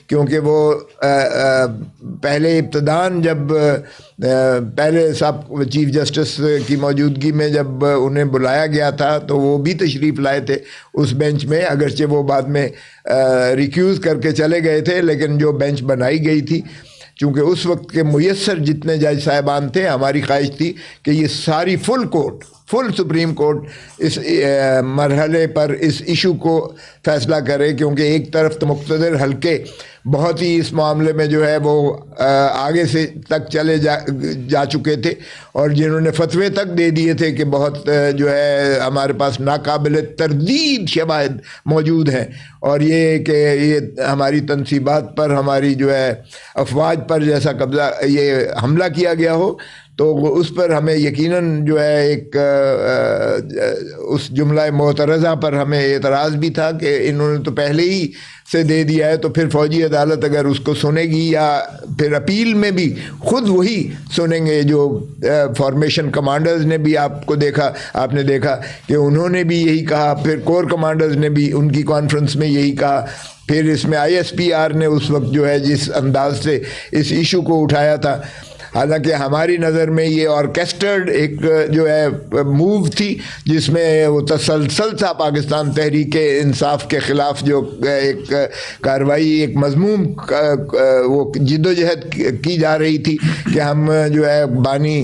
کیونکہ وہ پہلے ابتدان جب پہلے سب چیف جسٹس کی موجودگی میں جب انہیں بلایا گیا تھا تو وہ بھی تشریف لائے تھے اس بینچ میں، اگرچہ وہ بعد میں ریکیوز کر کے چلے گئے تھے، لیکن جو بینچ بنائی گئی تھی چونکہ اس وقت کے میسر جتنے جج صاحبان تھے، ہماری خواہش تھی کہ یہ ساری فل سپریم کورٹ اس مرحلے پر اس ایشو کو فیصلہ کرے، کیونکہ ایک طرف تو مقتدر حلقے بہت ہی اس معاملے میں جو ہے وہ آگے سے تک چلے جا چکے تھے، اور جنہوں نے فتوے تک دے دیے تھے کہ بہت جو ہے ہمارے پاس ناقابل تردید شواہد موجود ہیں، اور یہ کہ یہ ہماری تنصیبات پر، ہماری جو ہے افواج پر جیسا قبضہ یہ حملہ کیا گیا ہو، تو اس پر ہمیں یقیناً جو ہے ایک اس جملہ معترضہ پر ہمیں اعتراض بھی تھا کہ انہوں نے تو پہلے ہی سے دے دیا ہے، تو پھر فوجی عدالت اگر اس کو سنے گی یا پھر اپیل میں بھی خود وہی سنیں گے، جو فارمیشن کمانڈرز نے بھی آپ نے دیکھا کہ انہوں نے بھی یہی کہا، پھر کور کمانڈرز نے بھی ان کی کانفرنس میں یہی کہا، پھر اس میں ISPR نے اس وقت جو ہے جس انداز سے اس ایشو کو اٹھایا تھا، حالانکہ ہماری نظر میں یہ آرکیسٹرڈ ایک جو ہے موو تھی، جس میں وہ تسلسل تھا پاکستان تحریک انصاف کے خلاف جو ایک کارروائی، ایک مضموم وہ جدوجہد کی جا رہی تھی کہ ہم جو ہے بانی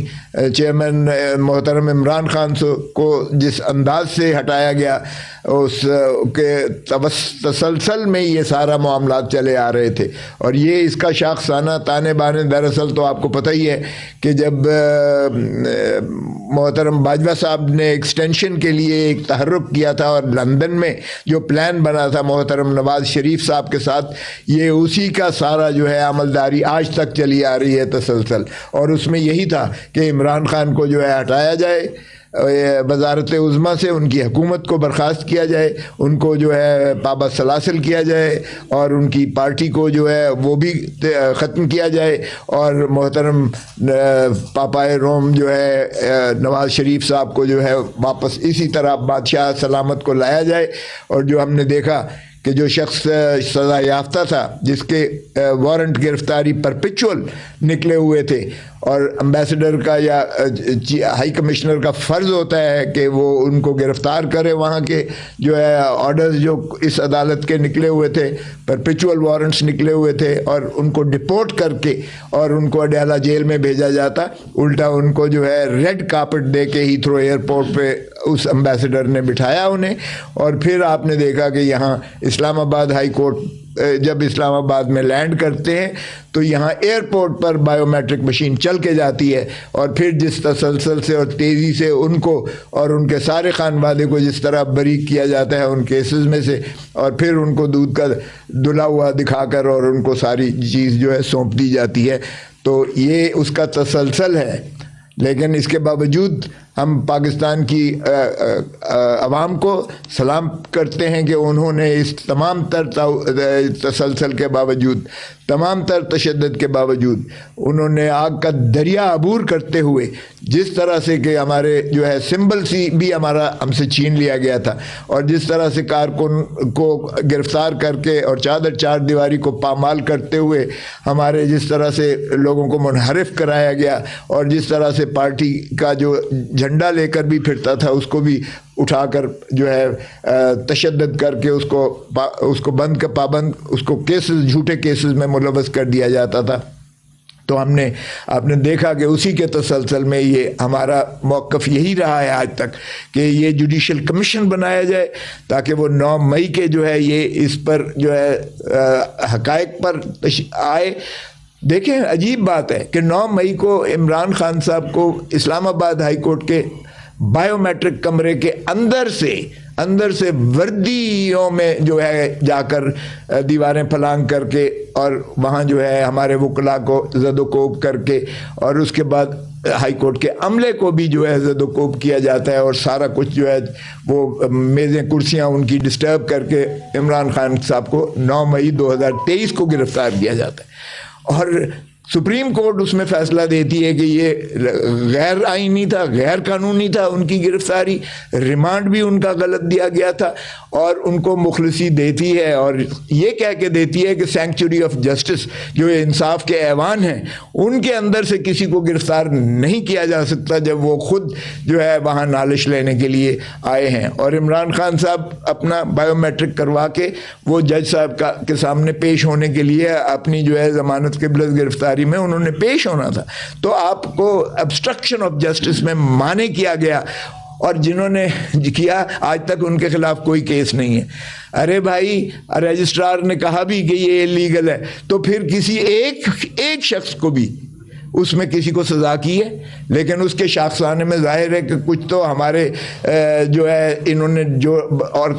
چیئرمین محترم عمران خان کو جس انداز سے ہٹایا گیا، اس کے تسلسل میں یہ سارا معاملات چلے آ رہے تھے، اور یہ اس کا شاخسانہ تانے بانے دراصل تو آپ کو پتہ ہی ہے کہ جب محترم باجوہ صاحب نے ایکسٹینشن کے لیے ایک تحرک کیا تھا، اور لندن میں جو پلان بنا تھا محترم نواز شریف صاحب کے ساتھ، یہ اسی کا سارا جو ہے عملداری آج تک چلی آ رہی ہے تسلسل، اور اس میں یہی تھا کہ عمران خان کو جو ہے ہٹایا جائے وزارت عظمیٰ سے، ان کی حکومت کو برخاست کیا جائے، ان کو جو ہے پابند سلاسل کیا جائے، اور ان کی پارٹی کو جو ہے وہ بھی ختم کیا جائے، اور محترم پاپائے روم جو ہے نواز شریف صاحب کو جو ہے واپس اسی طرح بادشاہ سلامت کو لایا جائے۔ اور جو ہم نے دیکھا کہ جو شخص سزا یافتہ تھا، جس کے وارنٹ گرفتاری پرپیچول نکلے ہوئے تھے، اور امبیسڈر کا یا ہائی کمشنر کا فرض ہوتا ہے کہ وہ ان کو گرفتار کرے، وہاں کے جو ہے آرڈرز جو اس عدالت کے نکلے ہوئے تھے، پرپیچول وارنٹس نکلے ہوئے تھے، اور ان کو ڈپورٹ کر کے اور ان کو اڈیالہ جیل میں بھیجا جاتا، الٹا ان کو جو ہے ریڈ کارپٹ دے کے ہیتھرو ایئرپورٹ پہ اس امبیسڈر نے بٹھایا انہیں۔ اور پھر آپ نے دیکھا کہ یہاں اسلام آباد ہائی کورٹ جب اسلام آباد میں لینڈ کرتے ہیں تو یہاں ایئرپورٹ پر بائیو میٹرک مشین چل کے جاتی ہے، اور پھر جس تسلسل سے اور تیزی سے ان کو اور ان کے سارے خانوادے کو جس طرح بری کیا جاتا ہے ان کیسز میں سے، اور پھر ان کو دودھ کا دھلا ہوا دکھا کر اور ان کو ساری چیز جو ہے سونپ دی جاتی ہے، تو یہ اس کا تسلسل ہے۔ لیکن اس کے باوجود ہم پاکستان کی عوام کو سلام کرتے ہیں کہ انہوں نے اس تمام تر تسلسل کے باوجود، تمام تر تشدد کے باوجود، انہوں نے آگ کا دریا عبور کرتے ہوئے، جس طرح سے کہ ہمارے جو ہے سمبل سی بھی ہم سے چھین لیا گیا تھا، اور جس طرح سے کارکن کو گرفتار کر کے اور چادر چار دیواری کو پامال کرتے ہوئے ہمارے جس طرح سے لوگوں کو منحرف کرایا گیا، اور جس طرح سے پارٹی کا جو جھنڈا لے کر بھی پھرتا تھا اس کو بھی اٹھا کر جو ہے تشدد کر کے اس کو بند کا پابند، اس کو کیسز، جھوٹے کیسز میں ملوث کر دیا جاتا تھا۔ تو آپ نے دیکھا کہ اسی کے تسلسل میں یہ ہمارا موقف یہی رہا ہے آج تک کہ یہ جوڈیشل کمیشن بنایا جائے، تاکہ وہ 9 مئی کے جو ہے یہ اس پر جو ہے حقائق پر آئے۔ دیکھیں عجیب بات ہے کہ 9 مئی کو عمران خان صاحب کو اسلام آباد ہائی کورٹ کے بائیو میٹرک کمرے کے اندر سے وردیوں میں جو ہے جا کر دیواریں پھلانگ کر کے، اور وہاں جو ہے ہمارے وکلاء کو زد و کوب کر کے، اور اس کے بعد ہائی کورٹ کے عملے کو بھی جو ہے زد و کوب کیا جاتا ہے، اور سارا کچھ جو ہے وہ میزیں کرسیاں ان کی ڈسٹرب کر کے عمران خان صاحب کو 9 مئی 2023 کو گرفتار کیا جاتا ہے۔ اور سپریم کورٹ اس میں فیصلہ دیتی ہے کہ یہ غیر آئینی تھا، غیر قانونی تھا ان کی گرفتاری، ریمانڈ بھی ان کا غلط دیا گیا تھا، اور ان کو مخلصی دیتی ہے اور یہ کہہ کے دیتی ہے کہ سینکچوری آف جسٹس، جو انصاف کے ایوان ہیں، ان کے اندر سے کسی کو گرفتار نہیں کیا جا سکتا جب وہ خود جو ہے وہاں نالش لینے کے لیے آئے ہیں۔ اور عمران خان صاحب اپنا بائیو میٹرک کروا کے وہ جج صاحب کے سامنے پیش ہونے کے لیے اپنی جو ہے ضمانت قبلت گرفتاری میں انہوں نے پیش ہونا تھا، تو آپ کو obstruction of justice میں مانے کیا گیا، اور جنہوں نے کیا آج تک ان کے خلاف کوئی کیس نہیں ہے۔ ارے بھائی، رجسٹرار نے کہا بھی کہ یہ لیگل ہے، تو پھر کسی ایک شخص کو بھی اس میں کسی کو سزا کی ہے، لیکن اس کے شاخسانے میں ظاہر ہے کہ کچھ تو ہمارے جو ہے انہوں نے جو اور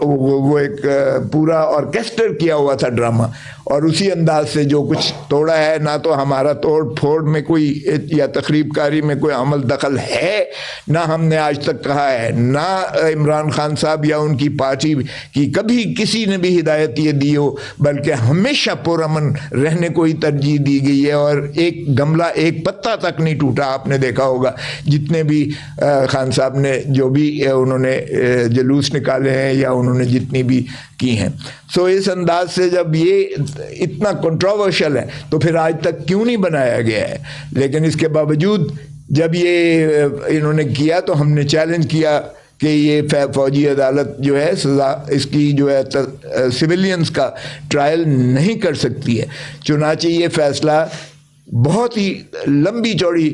وہ ایک پورا آرکیسٹر کیا ہوا تھا ڈرامہ، اور اسی انداز سے جو کچھ توڑا ہے، نہ تو ہمارا توڑ پھوڑ میں کوئی یا تخریب کاری میں کوئی عمل دخل ہے، نہ ہم نے آج تک کہا ہے، نہ عمران خان صاحب یا ان کی پارٹی کی کبھی کسی نے بھی ہدایت یہ دی ہو، بلکہ ہمیشہ پرامن رہنے کو ہی ترجیح دی گئی ہے، اور ایک گملہ ایک پتا تک نہیں ٹوٹا۔ آپ نے دیکھا ہوگا جتنے بھی خان صاحب نے جو بھی انہوں نے جلوس نکالے ہیں یا انہوں نے جتنی بھی کی ہیں، سو اس انداز سے جب یہ اتنا کنٹروورشل ہے تو پھر آج تک کیوں نہیں بنایا گیا ہے؟ لیکن اس کے باوجود جب یہ انہوں نے کیا تو ہم نے چیلنج کیا کہ یہ فوجی عدالت جو ہے سزا اس کی جو ہے سویلینز کا ٹرائل نہیں کر سکتی ہے۔ چنانچہ یہ فیصلہ بہت ہی لمبی چوڑی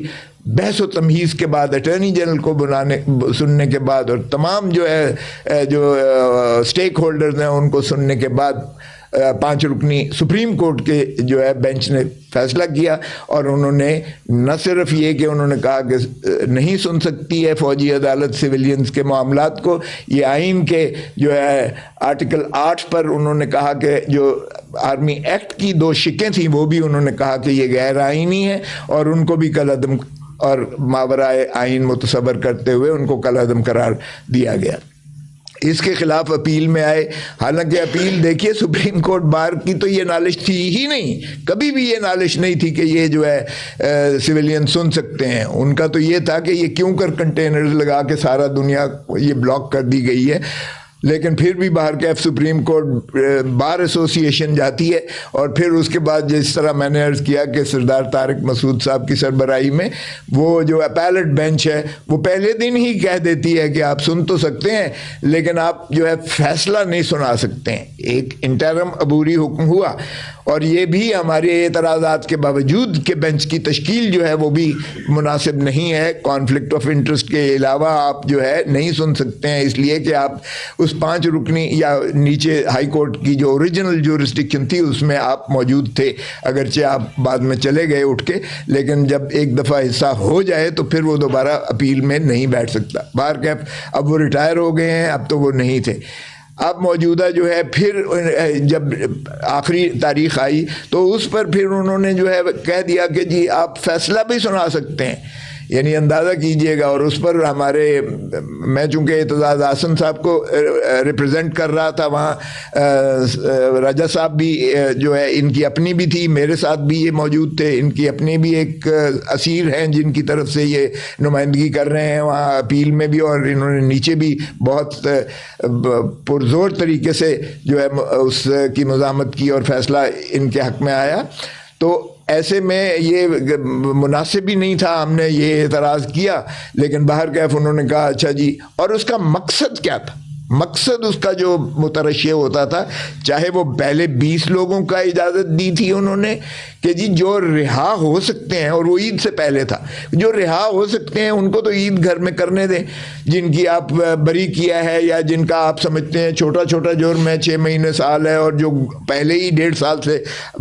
بحث و تمہیز کے بعد، اٹارنی جنرل کو سننے کے بعد، اور تمام جو ہے جو سٹیک ہولڈرز ہیں ان کو سننے کے بعد 5 رکنی سپریم کورٹ کے جو ہے بینچ نے فیصلہ کیا، اور انہوں نے نہ صرف یہ کہ انہوں نے کہا کہ نہیں سن سکتی ہے فوجی عدالت سویلینز کے معاملات کو، یہ آئین کے جو ہے آرٹیکل 8 پر انہوں نے کہا کہ جو آرمی ایکٹ کی 2 شقیں تھیں وہ بھی انہوں نے کہا کہ یہ غیر آئینی ہے، اور ان کو بھی کالعدم اور ماورائے آئین متصور کرتے ہوئے ان کو کالعدم قرار دیا گیا۔ اس کے خلاف اپیل میں آئے، حالانکہ اپیل دیکھیے سپریم کورٹ بار کی تو یہ نالش تھی ہی نہیں، کبھی بھی یہ نالش نہیں تھی کہ یہ جو ہے سویلین سن سکتے ہیں۔ ان کا تو یہ تھا کہ یہ کیوں کر کنٹینرز لگا کے سارا دنیا یہ بلاک کر دی گئی ہے، لیکن پھر بھی باہر کیف سپریم کورٹ بار ایسوسی ایشن جاتی ہے، اور پھر اس کے بعد جس طرح میں نے عرض کیا کہ سردار طارق مسعود صاحب کی سربراہی میں وہ جو اپیلٹ بینچ ہے وہ پہلے دن ہی کہہ دیتی ہے کہ آپ سن تو سکتے ہیں لیکن آپ جو ہے فیصلہ نہیں سنا سکتے ہیں۔ ایک انٹرم عبوری حکم ہوا، اور یہ بھی ہمارے اعتراضات کے باوجود کہ بینچ کی تشکیل جو ہے وہ بھی مناسب نہیں ہے، کانفلکٹ آف انٹرسٹ کے علاوہ آپ جو ہے نہیں سن سکتے ہیں، اس لیے کہ آپ اس 5 رکنی یا نیچے ہائی کورٹ کی جو اوریجنل جورسڈکشن تھی اس میں آپ موجود تھے، اگرچہ آپ بعد میں چلے گئے اٹھ کے، لیکن جب ایک دفعہ حصہ ہو جائے تو پھر وہ دوبارہ اپیل میں نہیں بیٹھ سکتا۔ بار کیف اب وہ ریٹائر ہو گئے ہیں، اب تو وہ نہیں تھے۔ اب موجودہ جو ہے پھر جب آخری تاریخ آئی تو اس پر پھر انہوں نے جو ہے کہہ دیا کہ جی آپ فیصلہ بھی سنا سکتے ہیں، یعنی اندازہ کیجئے گا۔ اور اس پر ہمارے میں چونکہ اعتزاز احسن صاحب کو ریپرزینٹ کر رہا تھا وہاں، رجا صاحب بھی جو ہے ان کی اپنی بھی تھی، میرے ساتھ بھی یہ موجود تھے، ان کی اپنی بھی ایک اسیر ہیں جن کی طرف سے یہ نمائندگی کر رہے ہیں وہاں اپیل میں بھی، اور انہوں نے نیچے بھی بہت پرزور طریقے سے جو ہے اس کی مزاحمت کی اور فیصلہ ان کے حق میں آیا۔ تو ایسے میں یہ مناسب ہی نہیں تھا، ہم نے یہ اعتراض کیا، لیکن باہر کیف انہوں نے کہا اچھا جی۔ اور اس کا مقصد کیا تھا؟ مقصد اس کا جو مترشح ہوتا تھا، چاہے وہ پہلے 20 لوگوں کا اجازت دی تھی انہوں نے کہ جی جو رہا ہو سکتے ہیں، اور وہ عید سے پہلے تھا، جو رہا ہو سکتے ہیں ان کو تو عید گھر میں کرنے دیں، جن کی آپ بری کیا ہے یا جن کا آپ سمجھتے ہیں چھوٹا چھوٹا جرم ہے 6 مہینے سال ہے، اور جو پہلے ہی 1.5 سال سے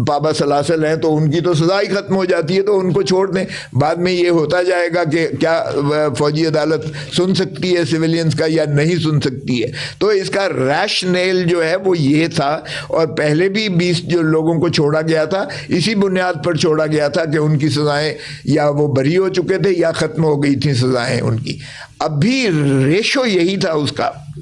پابا سلاسل ہیں تو ان کی تو سزا ہی ختم ہو جاتی ہے، تو ان کو چھوڑ دیں۔ بعد میں یہ ہوتا جائے گا کہ کیا فوجی عدالت سن سکتی ہے سویلینز کا یا نہیں سن سکتی ہے۔ تو اس کا ریشنیل جو ہے وہ یہ تھا، اور پہلے بھی 20 جو لوگوں کو چھوڑا گیا تھا اسی بنیاد پر چھوڑا گیا تھا کہ ان کی سزائیں یا وہ بری ہو چکے تھے یا ختم ہو گئی تھی سزائیں ان کی۔ اب بھی ریشو یہی تھا اس کا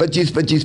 25-25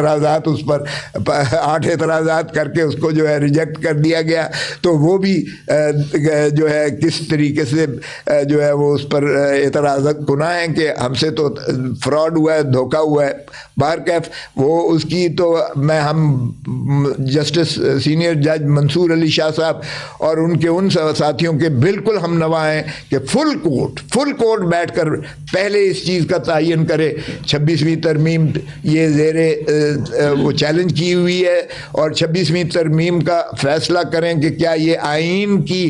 اعتراضات اس پر 8 اعتراضات کر کے اس کو جو ہے ریجیکٹ کر دیا گیا. تو وہ بھی جو ہے کس طریقے سے جو ہے وہ اس پر اعتراضات گناہ ہیں کہ ہم سے تو فراڈ ہوا ہے, دھوکہ ہوا ہے. بہرکیف وہ اس کی تو ہم جسٹس سینئر جج منصور علی شاہ صاحب اور ان کے ان ساتھیوں کے بالکل ہم نوا ہیں کہ فل کورٹ بیٹھ کر پہلے اس چیز کا تعین کرے. 26ویں ترمیم یہ زیر وہ چیلنج کی ہوئی ہے, اور 26ویں ترمیم کا فیصلہ کریں کہ کیا یہ آئین کی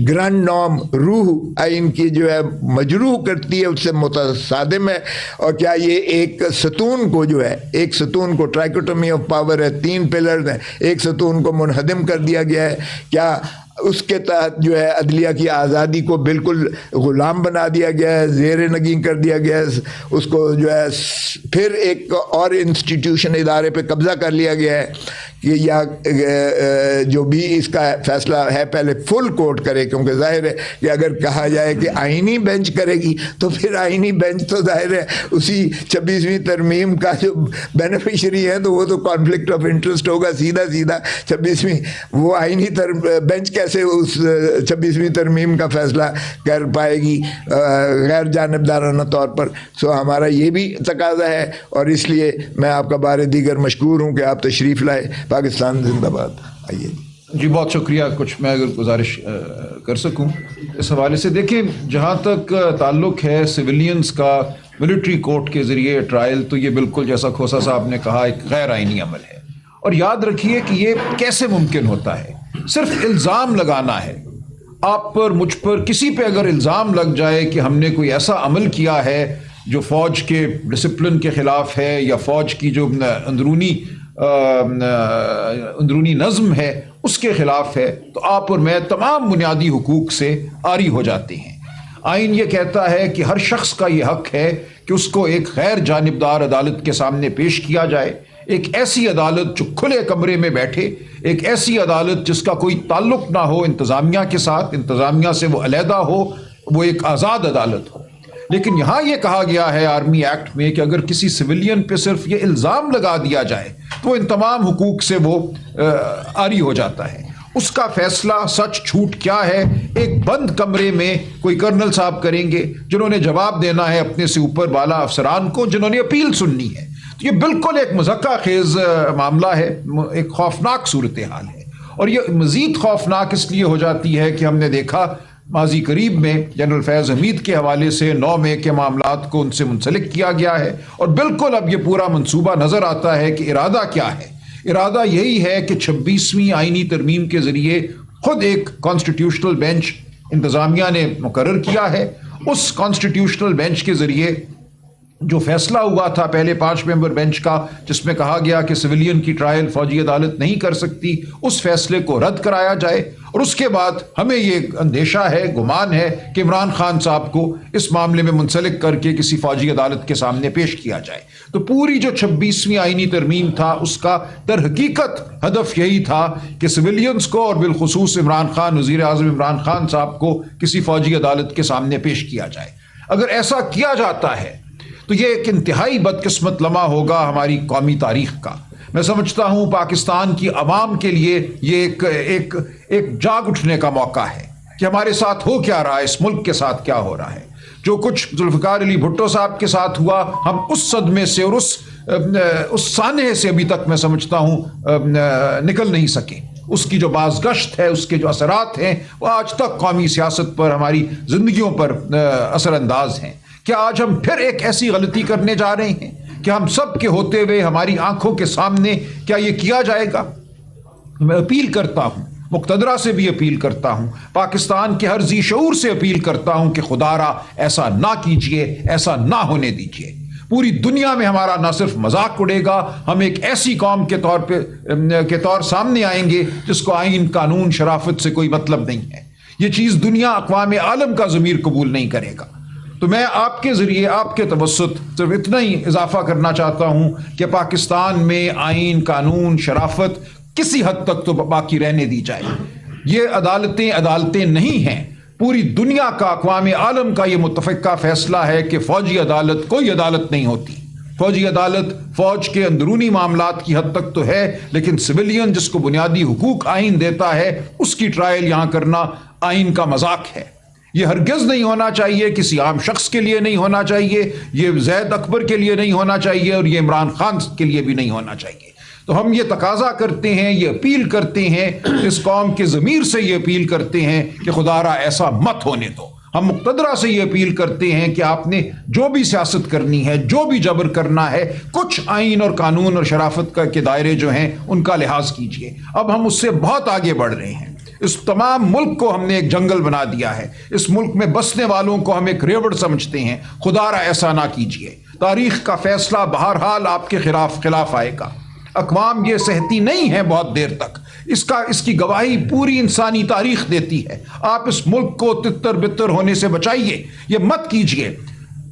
گرانڈ نارم روح آئین کی جو ہے مجروح کرتی ہے, اس سے متصادم ہے, اور کیا یہ ایک ستون کو جو ہے ایک ستون کو ٹرائکوٹمی آف پاور ہے, 3 پلرز ہیں, ایک ستون کو منہدم کر دیا گیا ہے. کیا اس کے تحت جو ہے عدلیہ کی آزادی کو بالکل غلام بنا دیا گیا ہے, زیر نگین کر دیا گیا ہے, اس کو جو ہے پھر ایک اور انسٹیٹیوشن ادارے پہ قبضہ کر لیا گیا ہے کہ یا جو بھی اس کا فیصلہ ہے پہلے فل کورٹ کرے, کیونکہ ظاہر ہے کہ اگر کہا جائے کہ آئینی بینچ کرے گی تو پھر آئینی بینچ تو ظاہر ہے اسی 26ویں ترمیم کا جو بینیفیشری ہے تو وہ تو کانفلکٹ آف انٹرسٹ ہوگا سیدھا 26ویں وہ آئینی بینچ کیسے اس 26ویں ترمیم کا فیصلہ کر پائے گی غیر جانبدارانہ طور پر. سو ہمارا یہ بھی تقاضا ہے, اور اس لیے میں آپ کا بار دیگر مشکور ہوں کہ آپ تشریف لائے. پاکستان زندہ باد. آئیے جی, بہت شکریہ. کچھ میں اگر گزارش کر سکوں اس حوالے سے. دیکھیں, جہاں تک تعلق ہے سویلینز کا ملٹری کورٹ کے ذریعے ٹرائل, تو یہ بالکل جیسا کھوسا صاحب نے کہا ایک غیر آئینی عمل ہے. اور یاد رکھیے کہ یہ کیسے ممکن ہوتا ہے. صرف الزام لگانا ہے. آپ پر, مجھ پر, کسی پہ اگر الزام لگ جائے کہ ہم نے کوئی ایسا عمل کیا ہے جو فوج کے ڈسپلن کے خلاف ہے یا فوج کی جو اندرونی نظم ہے اس کے خلاف ہے, تو آپ اور میں تمام بنیادی حقوق سے عاری ہو جاتے ہیں. آئین یہ کہتا ہے کہ ہر شخص کا یہ حق ہے کہ اس کو ایک غیر جانبدار عدالت کے سامنے پیش کیا جائے, ایک ایسی عدالت جو کھلے کمرے میں بیٹھے, ایک ایسی عدالت جس کا کوئی تعلق نہ ہو انتظامیہ کے ساتھ, انتظامیہ سے وہ علیحدہ ہو, وہ ایک آزاد عدالت ہو. لیکن یہاں یہ کہا گیا ہے آرمی ایکٹ میں کہ اگر کسی سویلین پہ صرف یہ الزام لگا دیا جائے تو ان تمام حقوق سے وہ عاری ہو جاتا ہے. اس کا فیصلہ سچ جھوٹ کیا ہے ایک بند کمرے میں کوئی کرنل صاحب کریں گے, جنہوں نے جواب دینا ہے اپنے سے اوپر والا افسران کو, جنہوں نے اپیل سننی ہے. تو یہ بالکل ایک مضحکہ خیز معاملہ ہے, ایک خوفناک صورتحال ہے. اور یہ مزید خوفناک اس لیے ہو جاتی ہے کہ ہم نے دیکھا ماضی قریب میں جنرل فیض حمید کے حوالے سے 9 مئی کے معاملات کو ان سے منسلک کیا گیا ہے, اور بالکل اب یہ پورا منصوبہ نظر آتا ہے کہ ارادہ کیا ہے. ارادہ یہی ہے کہ 26ویں آئینی ترمیم کے ذریعے خود ایک کانسٹیٹیوشنل بینچ انتظامیہ نے مقرر کیا ہے. اس کانسٹیٹیوشنل بینچ کے ذریعے جو فیصلہ ہوا تھا پہلے 5 ممبر بینچ کا, جس میں کہا گیا کہ سویلین کی ٹرائل فوجی عدالت نہیں کر سکتی, اس فیصلے کو رد کرایا جائے. اور اس کے بعد ہمیں یہ اندیشہ ہے, گمان ہے کہ عمران خان صاحب کو اس معاملے میں منسلک کر کے کسی فوجی عدالت کے سامنے پیش کیا جائے. تو پوری جو 26ویں آئینی ترمیم تھا اس کا در حقیقت ہدف یہی تھا کہ سویلینز کو اور بالخصوص عمران خان, وزیر اعظم عمران خان صاحب کو کسی فوجی عدالت کے سامنے پیش کیا جائے. اگر ایسا کیا جاتا ہے تو یہ ایک انتہائی بدقسمت لمحہ ہوگا ہماری قومی تاریخ کا. میں سمجھتا ہوں پاکستان کی عوام کے لیے یہ ایک جاگ اٹھنے کا موقع ہے کہ ہمارے ساتھ ہو کیا رہا ہے, اس ملک کے ساتھ کیا ہو رہا ہے. جو کچھ ذوالفقار علی بھٹو صاحب کے ساتھ ہوا, ہم اس صدمے سے اور اس سانحے سے ابھی تک میں سمجھتا ہوں نکل نہیں سکے. اس کی جو بازگشت ہے, اس کے جو اثرات ہیں, وہ آج تک قومی سیاست پر, ہماری زندگیوں پر اثر انداز ہیں. کیا آج ہم پھر ایک ایسی غلطی کرنے جا رہے ہیں کہ ہم سب کے ہوتے ہوئے ہماری آنکھوں کے سامنے کیا یہ کیا جائے گا؟ میں اپیل کرتا ہوں, مقتدرہ سے بھی اپیل کرتا ہوں, پاکستان کے ہر ذی شعور سے اپیل کرتا ہوں کہ خدا را ایسا نہ کیجئے, ایسا نہ ہونے دیجئے. پوری دنیا میں ہمارا نہ صرف مذاق اڑے گا, ہم ایک ایسی قوم کے طور سامنے آئیں گے جس کو آئین, قانون, شرافت سے کوئی مطلب نہیں ہے. یہ چیز دنیا, اقوام عالم کا ضمیر قبول نہیں کرے گا. تو میں آپ کے ذریعے, آپ کے توسط صرف اتنا ہی اضافہ کرنا چاہتا ہوں کہ پاکستان میں آئین, قانون, شرافت کسی حد تک تو باقی رہنے دی جائے. یہ عدالتیں نہیں ہیں. پوری دنیا کا, اقوام عالم کا یہ متفقہ فیصلہ ہے کہ فوجی عدالت کوئی عدالت نہیں ہوتی. فوجی عدالت فوج کے اندرونی معاملات کی حد تک تو ہے، لیکن سویلین جس کو بنیادی حقوق آئین دیتا ہے اس کی ٹرائل یہاں کرنا آئین کا مذاق ہے۔ یہ ہرگز نہیں ہونا چاہیے، کسی عام شخص کے لیے نہیں ہونا چاہیے، یہ زید اکبر کے لیے نہیں ہونا چاہیے، اور یہ عمران خان کے لیے بھی نہیں ہونا چاہیے۔ تو ہم یہ تقاضا کرتے ہیں، یہ اپیل کرتے ہیں، اس قوم کے ضمیر سے یہ اپیل کرتے ہیں کہ خدا را ایسا مت ہونے دو۔ ہم مقتدرہ سے یہ اپیل کرتے ہیں کہ آپ نے جو بھی سیاست کرنی ہے، جو بھی جبر کرنا ہے، کچھ آئین اور قانون اور شرافت کے دائرے جو ہیں ان کا لحاظ کیجئے۔ اب ہم اس سے بہت آگے بڑھ رہے ہیں۔ اس تمام ملک کو ہم نے ایک جنگل بنا دیا ہے، اس ملک میں بسنے والوں کو ہم ایک ریوڑ سمجھتے ہیں۔ خدا را ایسا نہ کیجئے۔ تاریخ کا فیصلہ بہرحال آپ کے خلاف آئے گا۔ اقوام یہ سہتی نہیں ہے بہت دیر تک، اس کی گواہی پوری انسانی تاریخ دیتی ہے۔ آپ اس ملک کو تتر بتر ہونے سے بچائیے، یہ مت کیجئے۔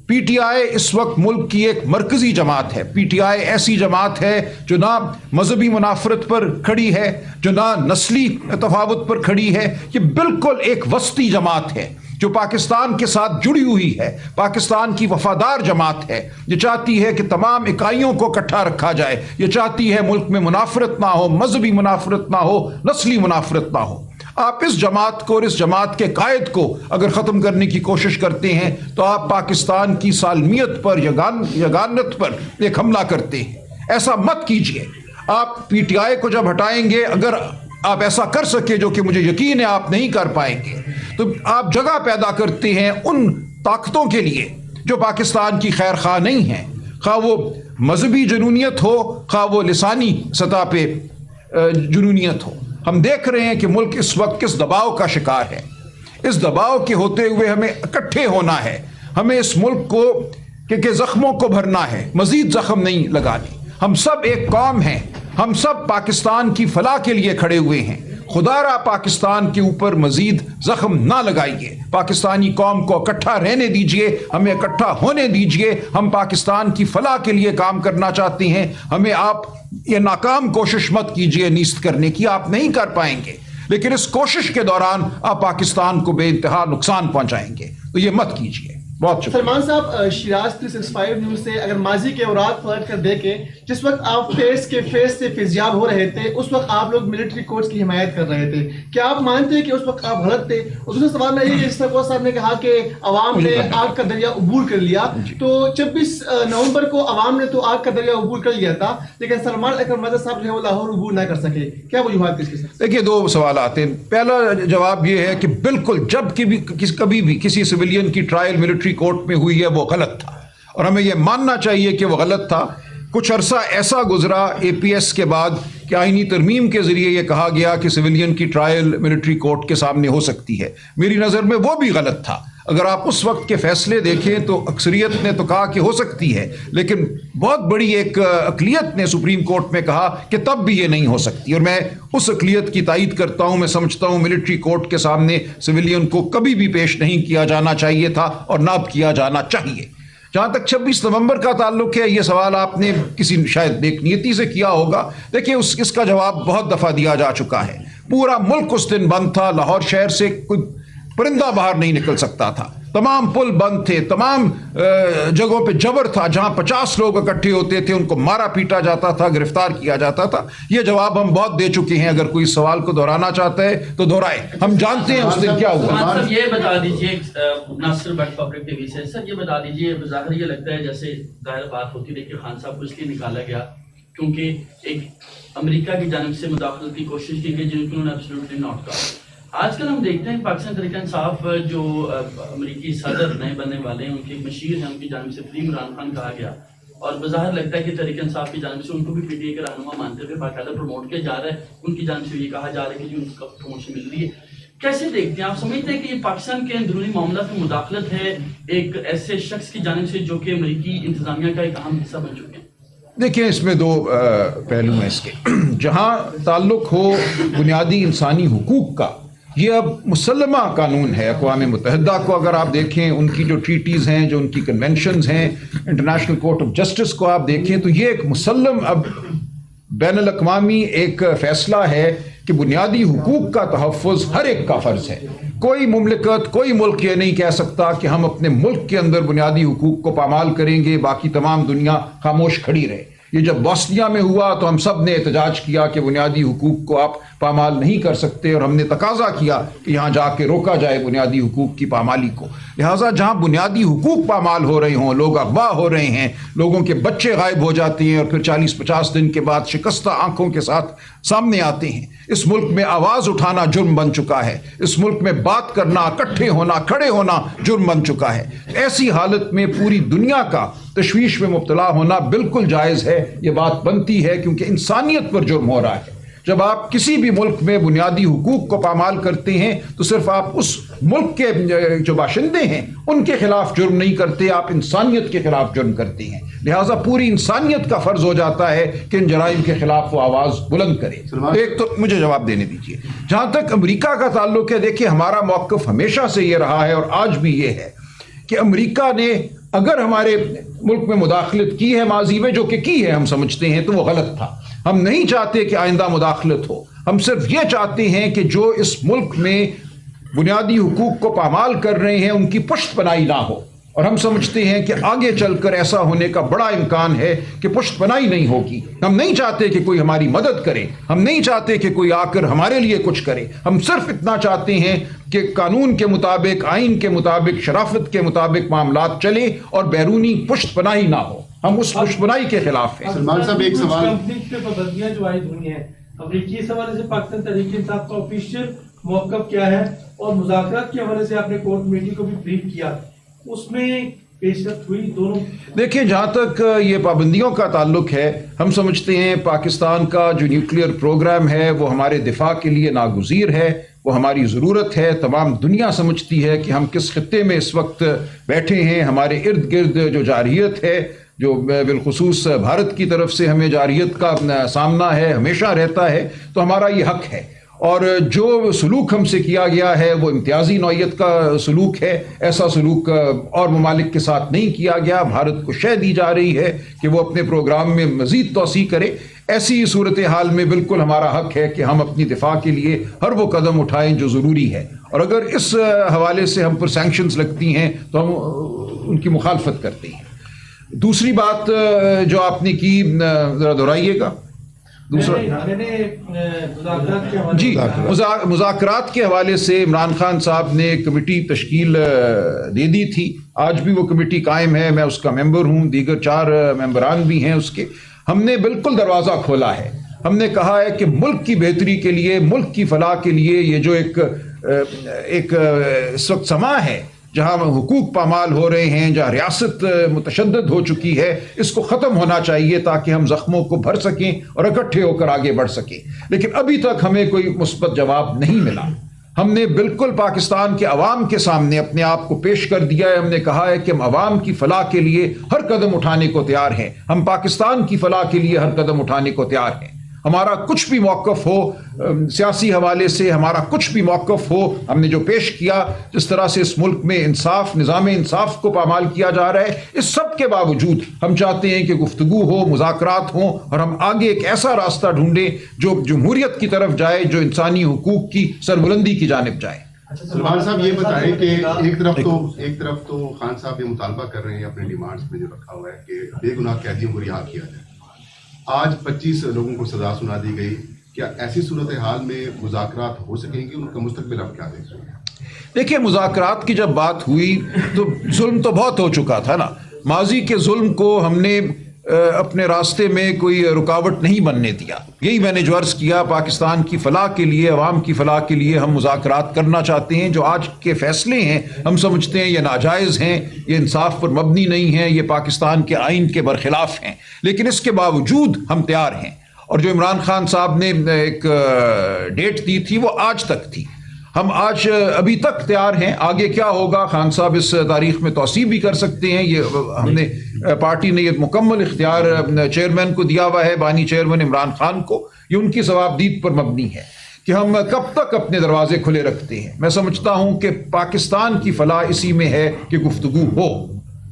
پی ٹی آئی اس وقت ملک کی ایک مرکزی جماعت ہے۔ پی ٹی آئی ایسی جماعت ہے جو نہ مذہبی منافرت پر کھڑی ہے، جو نہ نسلی تفاوت پر کھڑی ہے، یہ بالکل ایک وسطی جماعت ہے جو پاکستان کے ساتھ جڑی ہوئی ہے، پاکستان کی وفادار جماعت ہے۔ یہ چاہتی ہے کہ تمام اکائیوں کو اکٹھا رکھا جائے، یہ چاہتی ہے ملک میں منافرت نہ ہو، مذہبی منافرت نہ ہو، نسلی منافرت نہ ہو۔ آپ اس جماعت کو اور اس جماعت کے قائد کو اگر ختم کرنے کی کوشش کرتے ہیں تو آپ پاکستان کی سالمیت پر، یگانت پر ایک حملہ کرتے ہیں۔ ایسا مت کیجیے۔ آپ پی ٹی آئی کو جب ہٹائیں گے، اگر آپ ایسا کر سکے، جو کہ مجھے یقین ہے آپ نہیں کر پائیں گے، تو آپ جگہ پیدا کرتے ہیں ان طاقتوں کے لیے جو پاکستان کی خیر خواہ نہیں ہیں، خواہ وہ مذہبی جنونیت ہو، خواہ وہ لسانی سطح پہ جنونیت ہو۔ ہم دیکھ رہے ہیں کہ ملک اس وقت کس دباؤ کا شکار ہے۔ اس دباؤ کے ہوتے ہوئے ہمیں اکٹھے ہونا ہے، ہمیں اس ملک کو کہ زخموں کو بھرنا ہے، مزید زخم نہیں لگانے۔ ہم سب ایک قوم ہیں، ہم سب پاکستان کی فلاح کے لیے کھڑے ہوئے ہیں۔ خدا را پاکستان کے اوپر مزید زخم نہ لگائیے، پاکستانی قوم کو اکٹھا رہنے دیجئے، ہمیں اکٹھا ہونے دیجئے۔ ہم پاکستان کی فلاح کے لیے کام کرنا چاہتے ہیں، ہمیں آپ یہ ناکام کوشش مت کیجئے نیست کرنے کی، آپ نہیں کر پائیں گے، لیکن اس کوشش کے دوران آپ پاکستان کو بے انتہا نقصان پہنچائیں گے، تو یہ مت کیجئے۔ بہت شکریہ سلمان صاحب، شیراز 365 نیوز سے اگر ماضی کے اوراق پلٹ کر دیکھیں، جس وقت آپ فیس سے فیضیاب ہو رہے تھے، اس وقت آپ لوگ ملٹری کورٹس کی حمایت کر رہے تھے، کیا آپ مانتے ہیں کہ اس وقت آپ غلط تھے؟ اور دوسرا سوال میں یہ، جس طرح صاحب نے کہا کہ عوام نے آگ کا دریا عبور کر لیا، تو 26 نومبر کو عوام نے تو آگ کا دریا عبور کر لیا تھا، لیکن سلمان اکرم مرزا صاحب جو ہے وہ لاہور عبور نہ کر سکے، کیا وجوہات اس کے ساتھ؟ دیکھیے، دو سوالات ہیں۔ پہلا جواب یہ ہے کہ بالکل جب کبھی بھی کسی سویلین کی ٹرائل ملٹری کورٹ میں ہوئی ہے وہ غلط تھا، اور ہمیں یہ ماننا چاہیے کہ وہ غلط تھا۔ کچھ عرصہ ایسا گزرا اے پی ایس کے بعد کہ آئینی ترمیم کے ذریعے یہ کہا گیا کہ سویلین کی ٹرائل ملٹری کورٹ کے سامنے ہو سکتی ہے۔ میری نظر میں وہ بھی غلط تھا۔ اگر آپ اس وقت کے فیصلے دیکھیں تو اکثریت نے تو کہا کہ ہو سکتی ہے، لیکن بہت بڑی ایک اقلیت نے سپریم کورٹ میں کہا کہ تب بھی یہ نہیں ہو سکتی، اور میں اس اقلیت کی تائید کرتا ہوں۔ میں سمجھتا ہوں ملٹری کورٹ کے سامنے سویلین کو کبھی بھی پیش نہیں کیا جانا چاہیے تھا اور نہ کیا جانا چاہیے۔ جہاں تک 26 نومبر کا تعلق ہے، یہ سوال آپ نے کسی شاید نیک نیتی سے کیا ہوگا۔ دیکھیں، اس کا جواب بہت دفعہ دیا جا چکا ہے۔ پورا ملک اس دن بند تھا، لاہور شہر سے کوئی پرندہ باہر نہیں نکل سکتا تھا، تمام پل بند تھے، تمام جگہوں پہ جبر تھا، جہاں 50 لوگ اکٹھے ہوتے تھے ان کو مارا پیٹا جاتا تھا، گرفتار کیا جاتا تھا۔ یہ جواب ہم بہت دے چکے ہیں، اگر کوئی سوال کو دہرانا چاہتا ہے تو دہرائے، ہم جانتے ہیں اس دن کیا ہوا۔ سر یہ بتا دیجیے، ناصر بٹ پبلک ٹی وی سے، سر یہ بتا دیجیے، بظاہر یہ لگتا ہے جیسے ظاہر بات ہوتی ہے کہ خان صاحب کو اس لیے نکالا گیا کیونکہ ایک امریکہ کی جانب سے مداخلت کی کوشش کی گئی جن کو انہوں نے ایبسلیوٹلی ناٹ کہا۔ آج کل ہم دیکھتے ہیں پاکستان تحریک انصاف جو امریکی صدر نئے بننے والے ہیں، ان کے مشیر ہیں، ان کی جانب سے فری عمران خان کہا گیا، اور بظاہر لگتا ہے کہ تحریک انصاف کی جانب سے ان کو بھی پی ٹی آئی کا رہنما مانتے ہوئے باقاعدہ پروموٹ کیا جا رہا ہے، ان کی جانب سے یہ کہا جا رہا ہے کہ ان کو پروموشن مل رہی ہے۔ کیسے دیکھتے ہیں آپ؟ سمجھتے ہیں کہ یہ پاکستان کے اندرونی معاملات میں مداخلت ہے ایک ایسے شخص کی جانب سے جو کہ امریکی انتظامیہ کا ایک اہم حصہ بن چکے ہیں؟ دیکھیں، اس میں دو پہلو ہیں اس کے۔ جہاں تعلق ہو بنیادی انسانی حقوق کا، یہ اب مسلمہ قانون ہے۔ اقوام متحدہ کو اگر آپ دیکھیں، ان کی جو ٹریٹیز ہیں، جو ان کی کنونشنز ہیں، انٹرنیشنل کورٹ آف جسٹس کو آپ دیکھیں، تو یہ ایک مسلم اب بین الاقوامی ایک فیصلہ ہے کہ بنیادی حقوق کا تحفظ ہر ایک کا فرض ہے. کوئی مملکت کوئی ملک یہ نہیں کہہ سکتا کہ ہم اپنے ملک کے اندر بنیادی حقوق کو پامال کریں گے، باقی تمام دنیا خاموش کھڑی رہے. یہ جب بوسنیا میں ہوا تو ہم سب نے احتجاج کیا کہ بنیادی حقوق کو آپ پامال نہیں کر سکتے، اور ہم نے تقاضا کیا کہ یہاں جا کے روکا جائے بنیادی حقوق کی پامالی کو. لہٰذا جہاں بنیادی حقوق پامال ہو رہے ہوں، لوگ اغوا ہو رہے ہیں، لوگوں کے بچے غائب ہو جاتے ہیں اور پھر 40-50 دن کے بعد شکستہ آنکھوں کے ساتھ سامنے آتے ہیں، اس ملک میں آواز اٹھانا جرم بن چکا ہے، اس ملک میں بات کرنا، اکٹھے ہونا، کھڑے ہونا جرم بن چکا ہے. ایسی حالت میں پوری دنیا کا تشویش میں مبتلا ہونا بالکل جائز ہے. یہ بات بنتی ہے کیونکہ انسانیت پر جرم ہو رہا ہے. جب آپ کسی بھی ملک میں بنیادی حقوق کو پامال کرتے ہیں تو صرف آپ اس ملک کے جو باشندے ہیں ان کے خلاف جرم نہیں کرتے، آپ انسانیت کے خلاف جرم کرتے ہیں. لہٰذا پوری انسانیت کا فرض ہو جاتا ہے کہ ان جرائم کے خلاف وہ آواز بلند کرے. ایک تو مجھے جواب دینے دیجیے. جہاں تک امریکہ کا تعلق ہے، دیکھیے ہمارا موقف ہمیشہ سے یہ رہا ہے اور آج بھی یہ ہے کہ امریکہ نے اگر ہمارے ملک میں مداخلت کی ہے ماضی میں، جو کہ کی ہے ہم سمجھتے ہیں، تو وہ غلط تھا. ہم نہیں چاہتے کہ آئندہ مداخلت ہو. ہم صرف یہ چاہتے ہیں کہ جو اس ملک میں بنیادی حقوق کو پامال کر رہے ہیں ان کی پشت پناہی نہ ہو. اور ہم سمجھتے ہیں کہ آگے چل کر ایسا ہونے کا بڑا امکان ہے کہ پشت پناہی نہیں ہوگی. ہم نہیں چاہتے کہ کوئی ہماری مدد کرے، ہم نہیں چاہتے کہ کوئی آ کر ہمارے لیے کچھ کرے. ہم صرف اتنا چاہتے ہیں کہ قانون کے مطابق، آئین کے مطابق، شرافت کے مطابق معاملات چلیں اور بیرونی پشت پناہی نہ ہو. ہم اس پشت پناہی کے خلاف ہیں. سلمان صاحب ایک سوال، کنفلکٹ پہ پابندیاں جو عائد ہوئی ہیں، امریکی اس حوالے سے پاکستان تحریک انصاف کا آفیشیل موقف کیا ہے، اور مذاکرات کے حوالے سے آپ نے کور کمیٹی کو بھی بریف کیا، اس میں پیش رفت ہوئی دونوں؟ دیکھیں جہاں تک یہ پابندیوں کا تعلق ہے، ہم سمجھتے ہیں پاکستان کا جو نیوکلیئر پروگرام ہے وہ ہمارے دفاع کے لیے ناگزیر ہے، وہ ہماری ضرورت ہے. تمام دنیا سمجھتی ہے کہ ہم کس خطے میں اس وقت بیٹھے ہیں. ہمارے ارد گرد جو جارحیت ہے، جو بالخصوص بھارت کی طرف سے ہمیں جارحیت کا سامنا ہے، ہمیشہ رہتا ہے، تو ہمارا یہ حق ہے. اور جو سلوک ہم سے کیا گیا ہے وہ امتیازی نوعیت کا سلوک ہے. ایسا سلوک اور ممالک کے ساتھ نہیں کیا گیا. بھارت کو شے دی جا رہی ہے کہ وہ اپنے پروگرام میں مزید توسیع کرے. ایسی صورتحال میں بالکل ہمارا حق ہے کہ ہم اپنی دفاع کے لیے ہر وہ قدم اٹھائیں جو ضروری ہے. اور اگر اس حوالے سے ہم پر سینکشنز لگتی ہیں تو ہم ان کی مخالفت کرتے ہیں. دوسری بات جو آپ نے کی، ذرا دہرائیے گا. جی، مذاکرات کے حوالے سے عمران خان صاحب نے کمیٹی تشکیل دے دی تھی. آج بھی وہ کمیٹی قائم ہے، میں اس کا ممبر ہوں، دیگر 4 ممبران بھی ہیں اس کے. ہم نے بالکل دروازہ کھولا ہے. ہم نے کہا ہے کہ ملک کی بہتری کے لیے، ملک کی فلاح کے لیے یہ جو ایک اس وقت سما ہے جہاں حقوق پامال ہو رہے ہیں، جہاں ریاست متشدد ہو چکی ہے، اس کو ختم ہونا چاہیے تاکہ ہم زخموں کو بھر سکیں اور اکٹھے ہو کر آگے بڑھ سکیں. لیکن ابھی تک ہمیں کوئی مثبت جواب نہیں ملا. ہم نے بالکل پاکستان کے عوام کے سامنے اپنے آپ کو پیش کر دیا ہے. ہم نے کہا ہے کہ ہم عوام کی فلاح کے لیے ہر قدم اٹھانے کو تیار ہیں. ہم پاکستان کی فلاح کے لیے ہر قدم اٹھانے کو تیار ہیں. ہمارا کچھ بھی موقف ہو سیاسی حوالے سے، ہمارا کچھ بھی موقف ہو، ہم نے جو پیش کیا، جس طرح سے اس ملک میں انصاف، نظام انصاف کو پامال کیا جا رہا ہے، اس سب کے باوجود ہم چاہتے ہیں کہ گفتگو ہو، مذاکرات ہوں، اور ہم آگے ایک ایسا راستہ ڈھونڈیں جو جمہوریت کی طرف جائے، جو انسانی حقوق کی سربلندی کی جانب جائے. سلمان صاحب یہ بتائیں کہ ایک طرف تو خان صاحب یہ مطالبہ کر رہے ہیں اپنے ڈیمانڈز میں جو رکھا ہوا ہے کہ بے گناہ قیدیوں کو رہا کیا جائے. آج 25 لوگوں کو سزا سنا دی گئی. کیا ایسی صورتحال میں مذاکرات ہو سکیں گی؟ ان کا مستقبل آپ کیا دیکھ رہے ہیں؟ دیکھیے، مذاکرات کی جب بات ہوئی تو ظلم تو بہت ہو چکا تھا نا. ماضی کے ظلم کو ہم نے اپنے راستے میں کوئی رکاوٹ نہیں بننے دیا. یہی میں نے جو عرض کیا، پاکستان کی فلاح کے لیے، عوام کی فلاح کے لیے ہم مذاکرات کرنا چاہتے ہیں. جو آج کے فیصلے ہیں ہم سمجھتے ہیں یہ ناجائز ہیں، یہ انصاف پر مبنی نہیں ہیں، یہ پاکستان کے آئین کے برخلاف ہیں. لیکن اس کے باوجود ہم تیار ہیں. اور جو عمران خان صاحب نے ایک ڈیٹ دی تھی وہ آج تک تھی. ہم آج ابھی تک تیار ہیں. آگے کیا ہوگا، خان صاحب اس تاریخ میں توسیع بھی کر سکتے ہیں. یہ ہم نے پارٹی نے یہ مکمل اختیار چیئرمین کو دیا ہوا ہے، بانی چیئرمین عمران خان کو. یہ ان کی ضوابدید پر مبنی ہے کہ ہم کب تک اپنے دروازے کھلے رکھتے ہیں. میں سمجھتا ہوں کہ پاکستان کی فلاح اسی میں ہے کہ گفتگو ہو.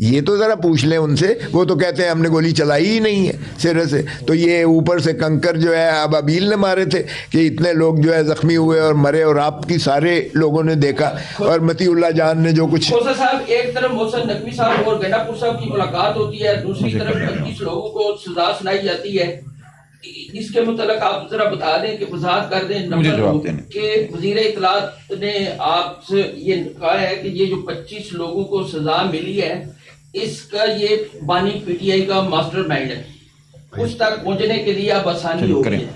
یہ تو ذرا پوچھ لیں ان سے. وہ تو کہتے ہیں ہم نے گولی چلائی ہی نہیں ہے سرے سے. تو یہ اوپر سے کنکر جو ہے ابابیل نے مارے تھے کہ اتنے لوگ جو ہے زخمی ہوئے اور مرے, اور آپ کی سارے لوگوں نے دیکھا. اور متی اللہ جان نے جو کچھ کھوسا صاحب, ایک طرف محسن نقوی صاحب اور گنڈا پور صاحب کی ملاقات ہوتی ہے, دوسری طرف 25 لوگوں کو سزا سنائی جاتی ہے. اس کے متعلق آپ ذرا بتا دیں کہ وضاحت کر دیں کہ وزیر اطلاعات نے آپ سے یہ کہا ہے کہ یہ جو 25 لوگوں کو سزا ملی ہے اس کا یہ بانی پی ٹی آئی کا ماسٹر مائنڈ ہے, اس تک پہنچنے کے لیے اب آسانی ہو گئی ہے.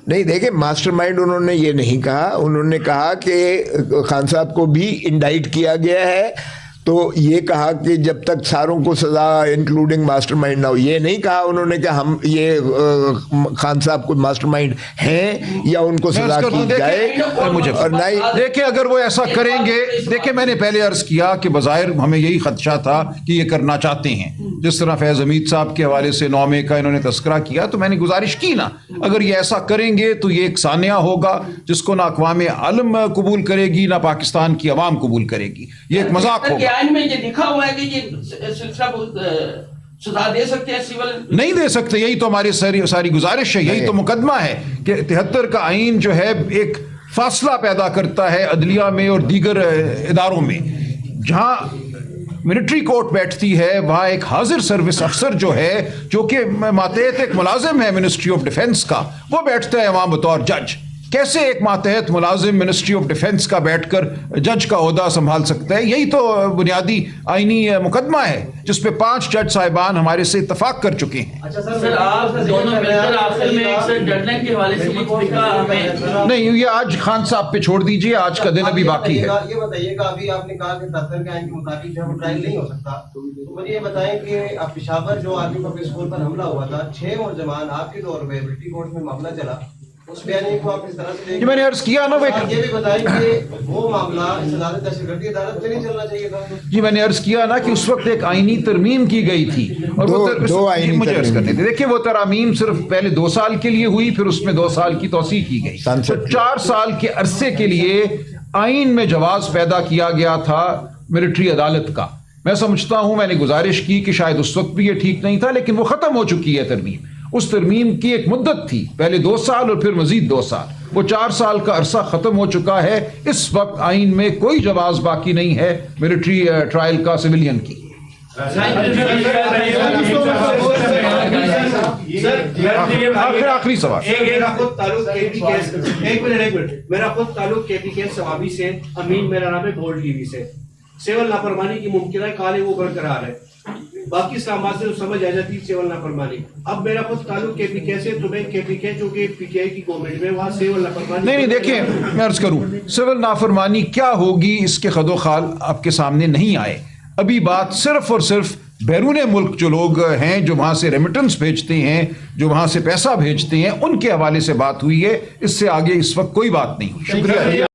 نہیں دیکھیں, ماسٹر مائنڈ انہوں نے یہ نہیں کہا. انہوں نے کہا کہ خان صاحب کو بھی انڈائٹ کیا گیا ہے, تو یہ کہا کہ جب تک ساروں کو سزا انکلوڈنگ ماسٹر مائنڈ نہ ہو. یہ نہیں کہا انہوں نے کہ ہم یہ خان صاحب کو ماسٹر مائنڈ ہیں یا ان کو سزا کی جائے. اور نہ ہی دیکھیں اگر وہ ایسا کریں گے, دیکھیں میں نے پہلے عرض کیا کہ بظاہر ہمیں یہی خدشہ تھا کہ یہ کرنا چاہتے ہیں. جس طرح فیض حمید صاحب کے حوالے سے 9 مئی کا انہوں نے تذکرہ کیا, تو میں نے گزارش کی نا, اگر یہ ایسا کریں گے تو یہ ایک سانحہ ہوگا جس کو نہ اقوام عالم قبول کرے گی نہ پاکستان کی عوام قبول کرے گی. یہ ایک مذاق ہوگا. میں یہ لکھا ہوا ہے کہ یہ سلسلہ سزا دے سکتے ہیں سیول, نہیں دے سکتے. یہی تو ہماری ساری گزارش ہے, یہی تو مقدمہ ہے کہ 73 کا آئین جو ہے ایک فاصلہ پیدا کرتا ہے عدلیہ میں اور دیگر اداروں میں. جہاں ملٹری کورٹ بیٹھتی ہے وہاں ایک حاضر سروس افسر جو ہے, جو کہ ماتحت ایک ملازم ہے منسٹری آف ڈیفنس کا, وہ بیٹھتا ہے وہاں بطور جج. کیسے ایک ماتحت ملازم منسٹری آف ڈیفنس کا بیٹھ کر جج کا عہدہ سنبھال سکتا ہے؟ یہی تو بنیادی آئینی مقدمہ ہے جس پہ 5 جج صاحبان ہمارے سے اتفاق کر چکے ہیں. سر آپ دونوں مل کر آخر میں ایک ڈیڈ لائن کے حوالے سے نہیں, یہ آج خان صاحب پہ چھوڑ دیجئے, آج کا دن ابھی باقی ہے. یہ بتائیے گا, ابھی آپ نے کہا کہ 73 کے آئین کے مطابق جو ہے وہ ٹرائل نہیں ہو سکتا, تو مجھے یہ بتائیں کہ پشاور جو آرمی پبلک اسکول پر حملہ ہوا تھا 6 اور جوان آپ کے دور میں ملٹری کورٹ میں معاملہ چلا, اس بیانیے کو آپ اس طرح سے میں نے عرض کیا نا, یہ بھی بتائیں کہ وہ معاملہ اس عدالت دہشت گردی عدالت میں نہیں چلنا چاہیے تھا. جی میں نے عرض کیا نا کہ اس وقت ایک آئینی ترمیم کی گئی تھی, اور دو آئینی مجھے عرض کرنے تھے. دیکھیں وہ ترامیم صرف پہلے 2 سال کے لیے ہوئی, پھر اس میں 2 سال کی توسیع کی گئی. 4 سال کے عرصے کے لیے آئین میں جواز پیدا کیا گیا تھا ملٹری عدالت کا. میں سمجھتا ہوں, میں نے گزارش کی کہ شاید اس وقت بھی یہ ٹھیک نہیں تھا, لیکن وہ ختم ہو چکی ہے ترمیم. اس ترمیم کی ایک مدت تھی, پہلے 2 سال اور پھر مزید 2 سال. وہ 4 سال کا عرصہ ختم ہو چکا ہے. اس وقت آئین میں کوئی جواز باقی نہیں ہے ملٹری ٹرائل کا سویلین کی. آخری سوال. میرا خود تعلق کے پی کے ثوابی سے, امین میرا نام ہے گولڈ ٹی وی سے. سیول نافرمانی کی ممکنہ کال ہے وہ برقرار ہے, باقی اسلامات سے سمجھ آ جاتی سیول نافرمانی. اب میرا خود تعلق کے پی کے سے, تو میں کے پی کے جو کہ پی ٹی آئی کی گورنمنٹ میں, وہاں سیول نافرمانی نہیں دیکھیں, میں عرض کروں سیول نافرمانی کیا ہوگی اس کے خد و خال آپ کے سامنے نہیں آئے. ابھی بات صرف اور صرف بیرون ملک جو لوگ ہیں, جو وہاں سے ریمیٹنس بھیجتے ہیں, جو وہاں سے پیسہ بھیجتے ہیں, ان کے حوالے سے بات ہوئی ہے. اس سے آگے اس وقت کوئی بات نہیں ہوئی. شکریہ.